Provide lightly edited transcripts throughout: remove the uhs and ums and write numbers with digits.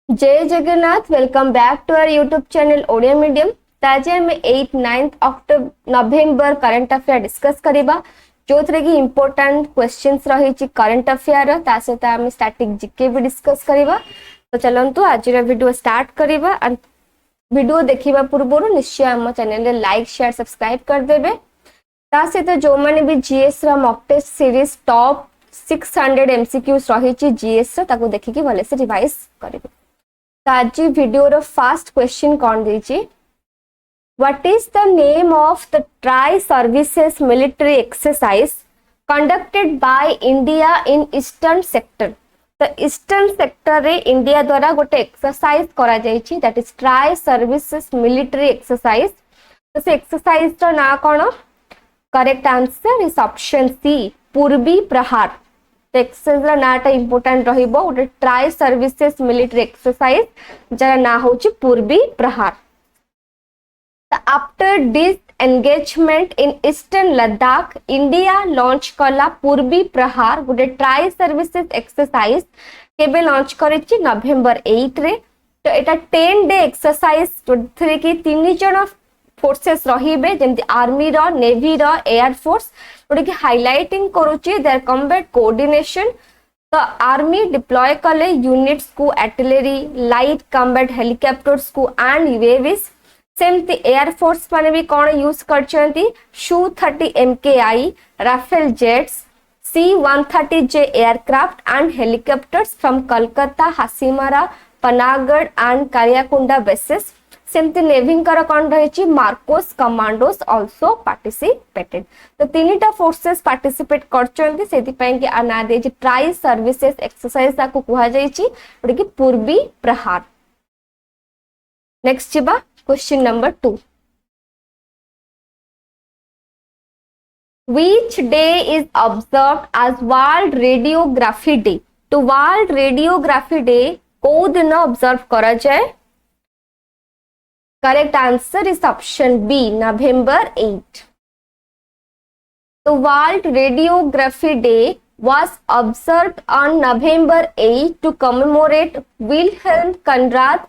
जय Jagannath. Welcome back to our YouTube channel Odia medium. आज आम 8 9 नवेम्बर करंट अफेयर डिस्कस करबा जो थे कि इम्पोर्टाट क्वेश्चंस रही करंट अफेयर सहित आम स्टैटिक जीके भी डिस्कस करबा। तो चलतु आज वीडियो स्टार्ट करबा। वीडियो देखा पूर्व निश्चय आम चैनल लाइक शेयर सब्सक्राइब करदे। सहित जो मैंने भी GS mock test series top 600 MCQs रही जीएस देखिए भलसे रिवाइज करेंगे। आज वीडियो फर्स्ट क्वेश्चन कौन देछि what is the name of the tri services military exercise conducted by India in eastern sector. तो ईस्टर्न सेक्टर रे इंडिया द्वारा गोटे एक्सरसाइज करा जायछि that is tri services military exercise. तो से एक्सरसाइज रो ना कोन? Correct answer is option C Purvi Prahar. Exercise NATA important रहिबो गोटे ट्राई सर्विसेज मिलिट्री एक्सरसाइज जरा ना होची पूर्वी प्रहार। After this engagement in eastern Ladakh India launch कला पूर्वी प्रहार गोटे ट्राई सर्विसेज एक्सरसाइज केबे लॉन्च करिछि नवेम्बर 8 रे। तो एटा 10 डे एक्सरसाइज जोथरे कि 3 जण फोर्सेस रहिबे जेमति आर्मी रो नेवी रो एयर फोर्स जोटा कि हाइलाइटिंग करूची देयर कॉम्बैट कोऑर्डिनेशन। तो आर्मी डिप्लॉय कले यूनिट्स को आर्टिलरी लाइट कॉम्बैट हेलिकॉप्टर्स को एंड यूएवीज। सेमती एयर फोर्स माने भी कोन यूज करचंती Su-30 MKI Rafale jets C-130J aircraft and helicopters from Kolkata Hasimara Panagarh and Kalaikunda bases. सेमती नेवी कौन रही मार्कोस कमांडोस ऑल्सो पार्टिसिपेटेड। तो 3टा फोर्सेस पार्टिसिपेट कर ना दे ट्राई सर्विसेज एक्सरसाइज ताको कहा जायछि कि पूर्वी प्रहार। नेक्स्ट जिबा question number 2। Which day is observed as World Radiography Day? तो वर्ल्ड रेडियोग्राफी डे को दिन ऑब्जर्व करा जाए? Correct answer is option B, November 8. The World Radiography Day was observed on November 8 to commemorate Wilhelm Conrad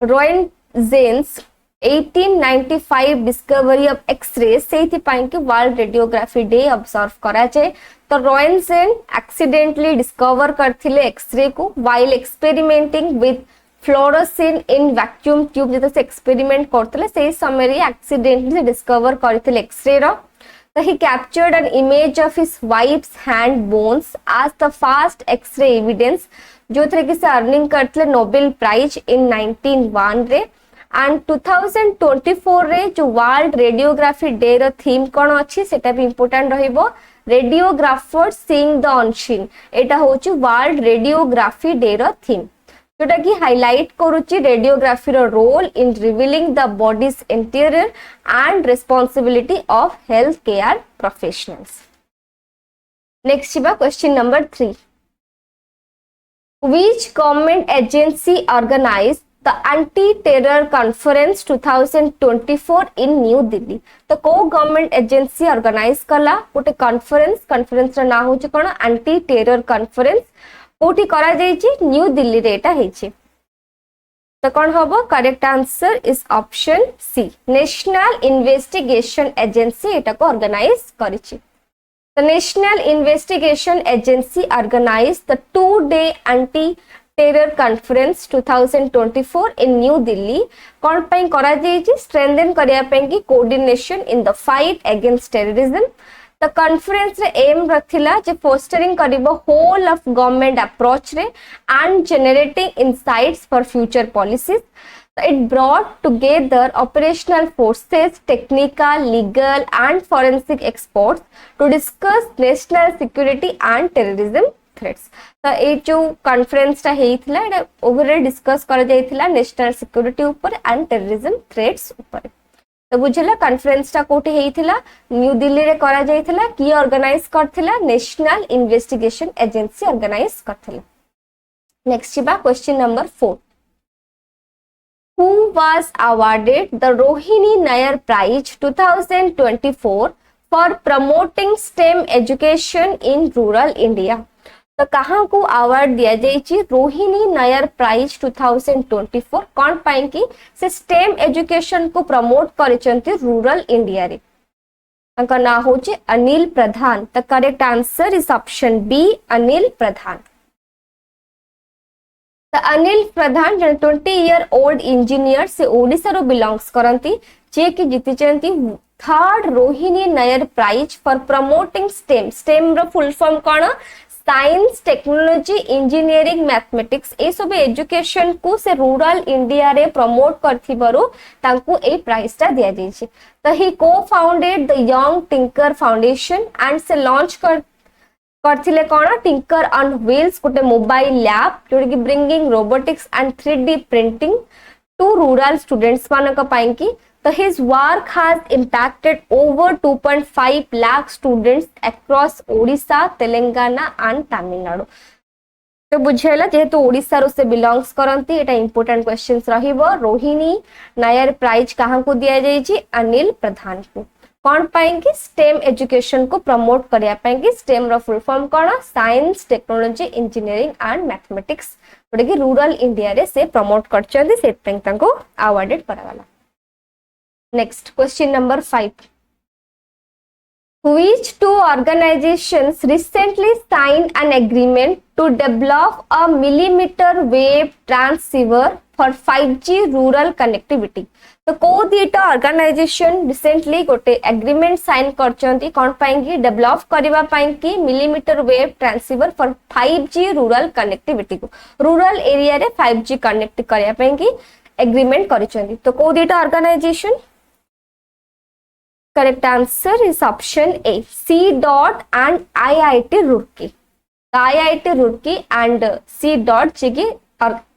Roentgen's 1895 discovery of X-ray। से world radiography day observe करा जाए। तो Roentgen accidentally discover करथिले x-ray को while experimenting with fluorescence in vacuum tube जब से experiment करते से समय एक्सीडेंटली डिस्कवर करथिले एक्सरे रो। तो he captured an image of his wife's hand bones as the first x-ray evidence जो थे कि से अर्निंग करथिले नोबेल प्राइज इन 1901 रे। एंड 2024 रे जो वर्ल्ड रेडियोग्राफी डे रो थीम कोन अछि सेटा भी इंपोर्टेंट रहिबो रेडियोग्राफर सीइंग द अनसीन। एटा होची वर्ल्ड रेडियोग्राफी डे रो थीम जोटा कि हाइलाइट करूची रेडियोग्राफी रो role in revealing the body's interior and responsibility of health care professionals. Next जिबा question number 3। Which government agency organized the anti-terror conference 2024 in New Delhi? तो को government agency organise कला गोटे conference रा ना होची कोन एंटी टेरर कॉन्फ्रेंस कोठी करा जायछि न्यू दिल्ली रे एटा हेछि। तो कौन हबो? Correct answer is option C National investigation Agency एटा को ऑर्गेनाइज करिछि। The National Investigation Agency organized the 2-day anti-terror conference 2024 in New Delhi। कौन ପାଇଁ करा जायछि? strengthen करिया ପାଇଁ कि coordination in the fight against terrorism। The conference रे aim रखिला जे fostering करिबो whole of government approach रे and generating insights for future policies। It brought together operational forces, technical, legal and forensic experts to discuss national security and terrorism threats। तो ये जो conference टा हेइथिला एटा overall discuss कर जायथिला national security ऊपर and terrorism threats ऊपर। तो बुझला conference टा कोठी हेइथिला न्यू दिल्ली रे करा जायथिला की ऑर्गेनाइज करथिला नेशनल इन्वेस्टिगेशन एजेंसी ऑर्गेनाइज करथिला। नेक्स्ट जिबा question number 4। Who was awarded the Rohini Nayar Prize 2024 for promoting STEM education in rural India? तो कहाँ को अवार्ड दिया जाइए रोहिणी नायर प्राइज 2024 कौन पाई कि से स्टेम एजुकेशन को प्रमोट करिसेंती रूरल इंडिया रे उनका नाम होचे Anil Pradhan the correct answer is option B Anil Pradhan the Anil Pradhan जन 20 ओल्ड इंजीनियर से ओडिशा रो बिलोंग्स करंती जे कि जीतिचंती third Rohini Nayar prize for promoting STEM रो फुल फॉर्म कोन साइंस टेक्नोलॉजी इंजीनियरिंग मैथमेटिक्स ए सब एजुकेशन को से रूरल इंडिया रे प्रमोट करथिबरो तांको ए प्राइज ता दिया जाइछे तो he co-founded the Young Tinker Foundation and से लॉन्च करथिले कोन टिंकर ऑन व्हील्स गोटे मोबाइल लैब जोडे कि bringing robotics and 3D printing to rural students मानक पाई कि so his work has impacted over 2.5 lakh students across Odisha, Telangana and Tamil Nadu. तो बुझेला जेहेतु ओडिशा रो से बिलोंग्स करंती एटा इंपोर्टेंट क्वेश्चंस रहिबो रोहिणी नायर प्राइज कहां को दिया जाई छी अनिल प्रधान को कौन पाएंगे स्टेम एजुकेशन को प्रमोट करिया पाएंगे स्टेम रो फुल फॉर्म कोन science technology engineering and mathematics जोडे कि रूरल इंडिया रे से प्रमोट करचंदी सेट पेंग तांको awarded करावाला Next, question number 5. Which two organizations recently signed an agreement to develop a millimeter wave transceiver for 5G rural connectivity? तो को दीटा organisation recently गोटे agreement sign करचंती कोन पाएंगी develop करबा पाएंगी millimetre wave transceiver for 5G rural connectivity को rural area रे 5G connect करया पाएंगी एग्रीमेंट करिसंती तो को दीटा organisation correct answer is option A C dot and IIT Roorkee the IIT Roorkee and C dot जी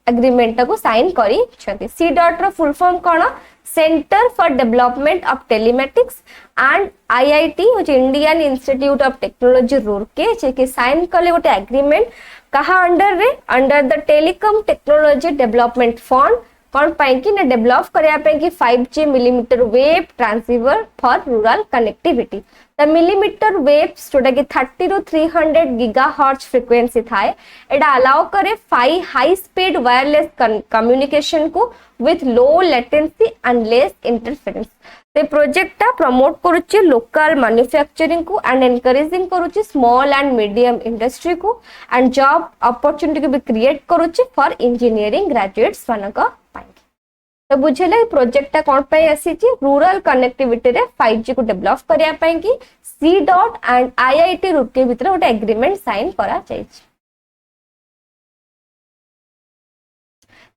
agreement को sign करी छथि C dot row full form cone Center for Development of Telematics and IIT which Indian Institute of Technology Roorkee जे कि sign कले गोटे agreement कहा under रे under the telecom technology development fund कौन पाई कि ना डेवलप करया पे कि 5G millimetre wave transceiver for rural connectivity the millimetre wave जोटा कि 30 to 300 गीगाहर्ट्ज फ्रीक्वेंसी थाए एटा अलाउ करे हाई स्पीड वायरलेस कम्युनिकेशन को with low latency and less interference ते प्रोजेक्ट ता प्रमोट करूची लोकल मैन्युफैक्चरिंग को एंड एनकरेजिंग करूची स्मॉल एंड मीडियम इंडस्ट्री को एंड जॉब अपॉर्चुनिटी को भी क्रिएट करूची फॉर इंजीनियरिंग ग्रेजुएट्स मानक तो बुझेले प्रोजेक्ट कौन पे आसी रूरल कनेक्टिविटी रे 5G को डेवलप करिया पाई कि C dot and IIT Roorkee भितर गोटे एग्रीमेंट साइन करा जायछि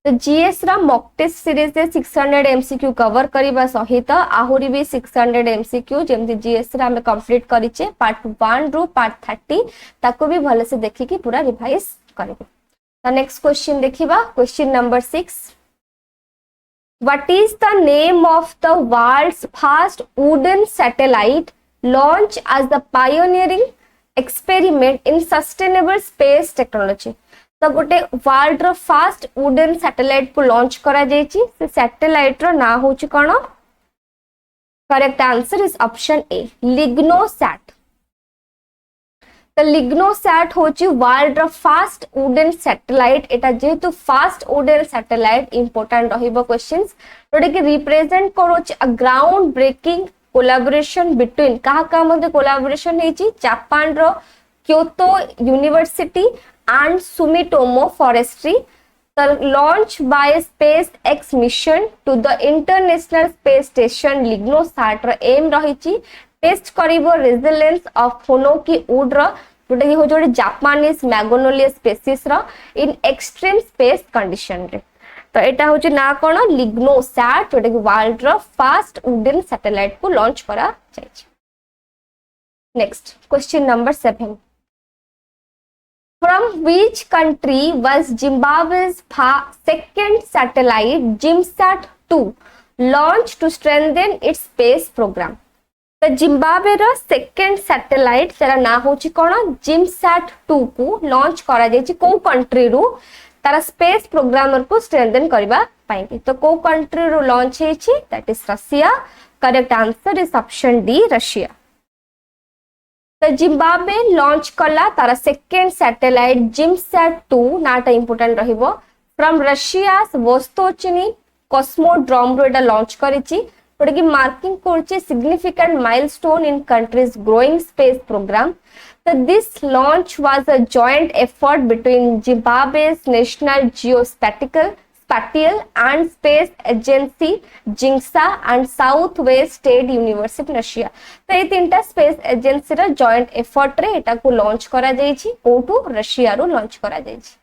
तो जीएस रा मॉक टेस्ट सीरीज रे 600 MCQ कवर करिबा सहित आहुरी भी 600 MCQ जेमति जीएस रा हम कंप्लीट करिचे पार्ट 1 रो पार्ट 30 ताको भी भले से देखि कि पूरा रिवाइज करबे तो नेक्स्ट क्वेश्चन देखिबा question number 6 What is the name of the world's first wooden satellite launched as the pioneering experiment in sustainable space technology? तो गोटे वर्ल्ड रो फर्स्ट वुडन सैटेलाइट को लॉन्च करा जायछि से सैटेलाइट रो ना होछि कोन correct answer is option A LignoSat तो लिग्नोसैट होची वर्ल्ड रो फर्स्ट वुडन सैटेलाइट एटा जेतु फर्स्ट वुडन सैटेलाइट इंपोर्टेंट रहिबो क्वेश्चंस जोडे कि रिप्रेजेंट करोची a ground breaking collaboration between कहा मध्ये कोलैबोरेशन हेची जापान रो Kyoto University and Sumitomo Forestry launched by SpaceX mission to the International Space Station Lignosat रो एम रहिची टेस्ट करिवो रेजिलिएंस ऑफ फोनोकी वुड रो जोटा कि हो जोटे जापानीज मैग्नोलिया स्पीसीज रो इन एक्सट्रीम स्पेस कंडीशन रे तो एटा होची ना कोन लिग्नोसैट जोटा कि वर्ल्ड रो फर्स्ट वुडन सैटेलाइट को लॉन्च करा जायछि next question number 7 From which country was Zimbabwe's second satellite GIMSAT-2 launched to strengthen its space program? तो जिम्बाब्वे रो सेकंड सैटेलाइट जरा ना होची कोन GIMSAT-2 को लॉन्च करा जायछि को कंट्री रो तारा स्पेस प्रोग्रामर को स्ट्रेंथन करबा पाएंगे तो को कंट्री रो लॉन्च हेछि that is Russia correct answer is option D Russia तो जिम्बाब्वे लॉन्च कला तार सेकेंड सैटेलाइट जिमसैट-2 नाटा इंपोर्टेंट रहिबो फ्रॉम रशिया वोस्तोचिनी कॉस्मोड्रोम रो एटा लॉन्च करिछि जोटा कि मार्किंग करछि significant milestone in country's growing space program. So this launch was a joint effort between Zimbabwe's National Spatial and Space Agency JINXA and Southwest State University Russia. तो ये तीनटा space agency रा joint effort रे एटा को launch करा जायछि कोटू Russia रो launch करा जायछि.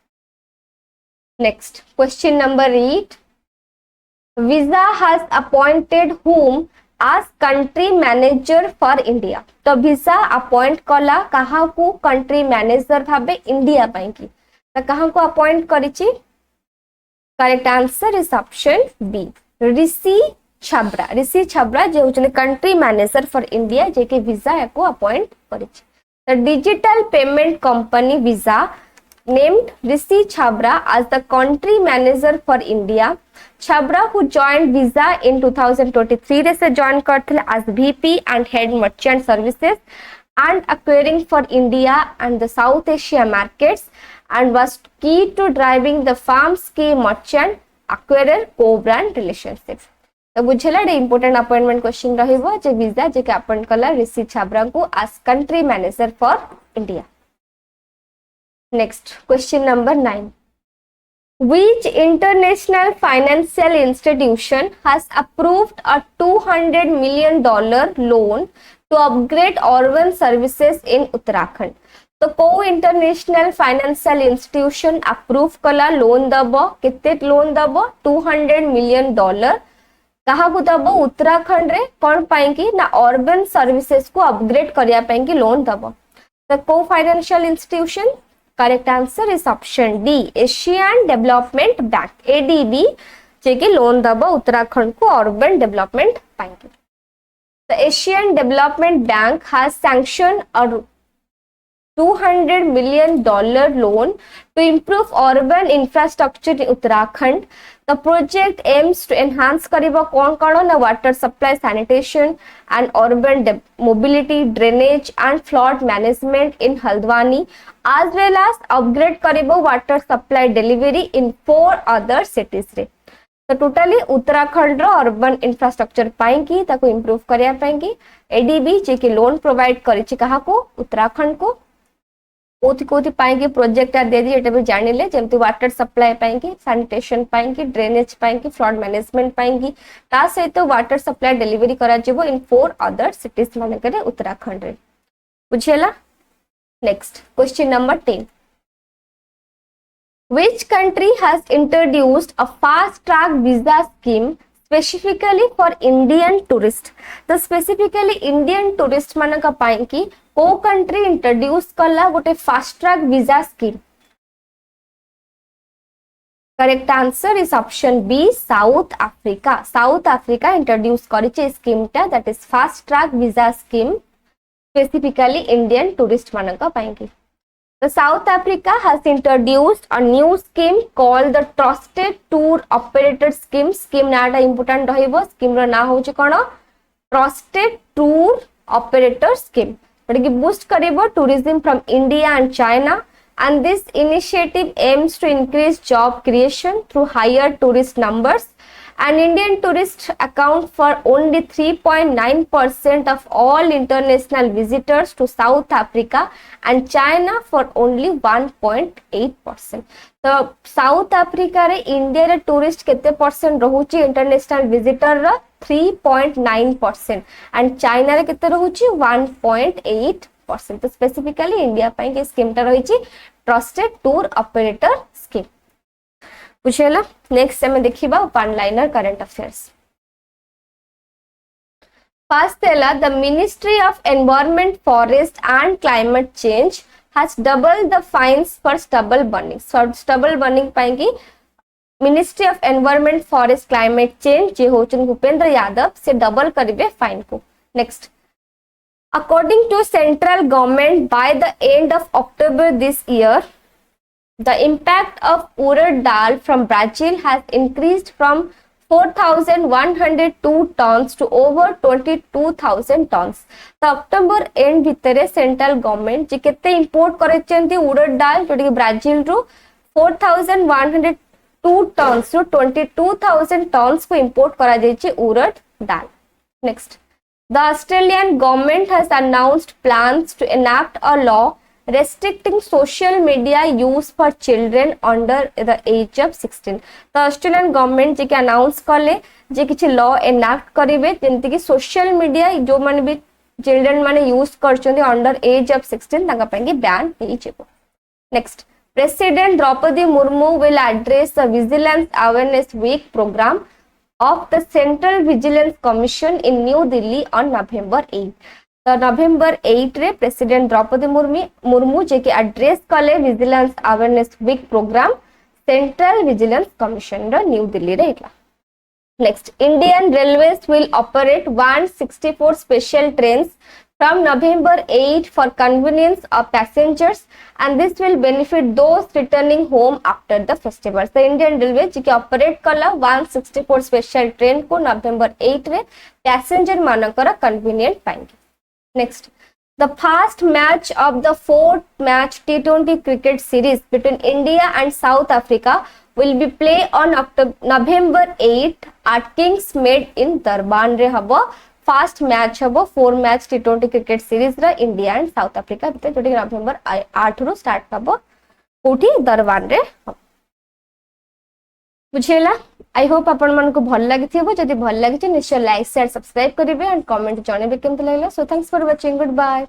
Next question number 8. Visa has appointed whom as country manager for India. तो वीजा अपॉइंट कला कहा को कंट्री मैनेजर भाबे इंडिया पाई की तो कहा को अपॉइंट करिछि. Correct answer is option B Rishi Chhabra. Rishi Chhabra जे होचने कंट्री मैनेजर फॉर इंडिया जे के वीजा को अपॉइंट करिछि. The digital payment company Visa named Rishi Chhabra as the country manager for India. Chhabra who joined Visa in 2023 रे से join करथिले as VP and Head Merchant Services and Acquiring for India and the South Asia markets and was key to driving the firm's key merchant acquirer co-brand relationship. तो बुझेला day important appointment question रहिबो जे visa जे के appoint कला ऋषि छाब्रा को as country manager for India. Next, question number 9. Which international financial institution has approved a $200 million loan to upgrade urban services in Uttarakhand? तो को international financial institution approve कला loan दबो कितने loan दबो $200 million कहा को दबो उत्तराखंड रे कोन पाई की ना अर्बन सर्विसेज को अपग्रेड करिया पाई की लोन दबो. तो को financial institution correct answer is option D Asian Development Bank ADB जे के लोन दबो उत्तराखंड को अर्बन डेवलपमेंट पाई की. The Asian Development Bank has sanctioned a $200 million loan to improve urban infrastructure in Uttarakhand. The project aims to enhance kariba kon na water supply, sanitation and urban mobility, drainage and flood management in Haldwani as well as upgrade kariba water supply delivery in 4 other cities re. तो totally Uttarakhand रो urban infrastructure पाएंगी ताको improve करिया पाएंगी ADB जे के loan provide करिछि कहा को उत्तराखंड को कोथि कोथि पाएंगे प्रोजेक्ट आ दे दी एटा भी जानिले जेमति वाटर सप्लाई पाएंगे सैनिटेशन पाएंगे ड्रेनेज पाएंगे फ्लड मैनेजमेंट पाएंगे ता सहित वाटर सप्लाई डिलीवरी करा जेबो इन 4 अदर सिटीज माने करे उत्तराखंड रे बुझियला. Next question number 10. Which country has introduced a fast-track visa scheme specifically for Indian tourists? तो specifically Indian tourist मानक पाएं कि को country introduce कला गोटे fast-track visa scheme? Correct answer is option B South Africa. South Africa introduce करिचे scheme टा that is fast-track visa scheme specifically Indian tourist मानक पाएं कि. The South Africa has introduced a new scheme called the Trusted Tour Operator Scheme. Scheme NATA important रहिबो. Scheme रो ना होचे कोन Trusted Tour Operator Scheme. But कि boost करिबो tourism from India and China and this initiative aims to increase job creation through higher tourist numbers. And Indian tourists account for only 3.9% of all international visitors to South Africa and China for only 1.8%. तो South Africa रे India रे tourist केते percent रहउची international visitor रा 3.9% and China रे केते रहउची 1.8%. तो specifically India ପାଇଁ के स्कीम टा रहिची Trusted Tour Operator Scheme. बुझेला. नेक्स्ट हमें देखिबा one liner current affairs. First देला the ministry of environment forest and climate change has double the fines for stubble burning. Stubble burning पाएंगी ministry of environment forest climate change जे होचन भूपेंद्र यादव से double करिवे fine को. Next according to central government by the end of October this year the impact of urad dal from Brazil has increased from 4,102 tons to over 22,000 tons. तो October and भितर central government जे केते import करछन्ती उड़द डाल जोटी Brazil रु 4,102 tons रु 22,000 tons को import करा जायछि उड़द डाल. Next, the Australian government has announced plans to enact a law restricting social media use for children under the age of 16. तो ऑस्ट्रेलियन गवर्नमेंट जे के अनाउंस कले जे किछि लॉ एनाक्ट करिवे जेंति कि सोशल मीडिया जो माने भी चिल्ड्रन माने यूज करछन्ती अंडर एज ऑफ 16 तांका पई बैन हेइ जेबो. Next, president Droupadi Murmu will address the vigilance awareness week program of the Central Vigilance Commission in New Delhi on November 8. तो नवेम्बर 8 रे प्रेसिडेंट द्रौपदी मुर्मू जे के एड्रेस कले vigilance awareness week program central vigilance commission रो न्यू दिल्ली रे इतला. Next, Indian Railways will operate 164 special trains from November 8 for convenience of passengers and this will benefit those returning home after the festival. So Indian Railway जी के operate कला 164 special train को नवेम्बर 8 रे passenger मानकर convenient पाएंगे. Next, the first match of the 4th match T20 cricket series between India and South Africa will be played on November 8 at Kings Mead in Durban रे हबो. Fast match हबो 4 match T20 cricket series रा India and south Africa भितर जोटी नवेम्बर 8 रु start हबो कोठी दरबान रे. बुझेला. आई होप आपण मन को भल लागिथिबो. जदि भल लागिछ निश्चय लाइक शेयर सब्सक्राइब करिवे एंड कमेंट जणेबे केमते लागला. So thanks for watching. Good bye.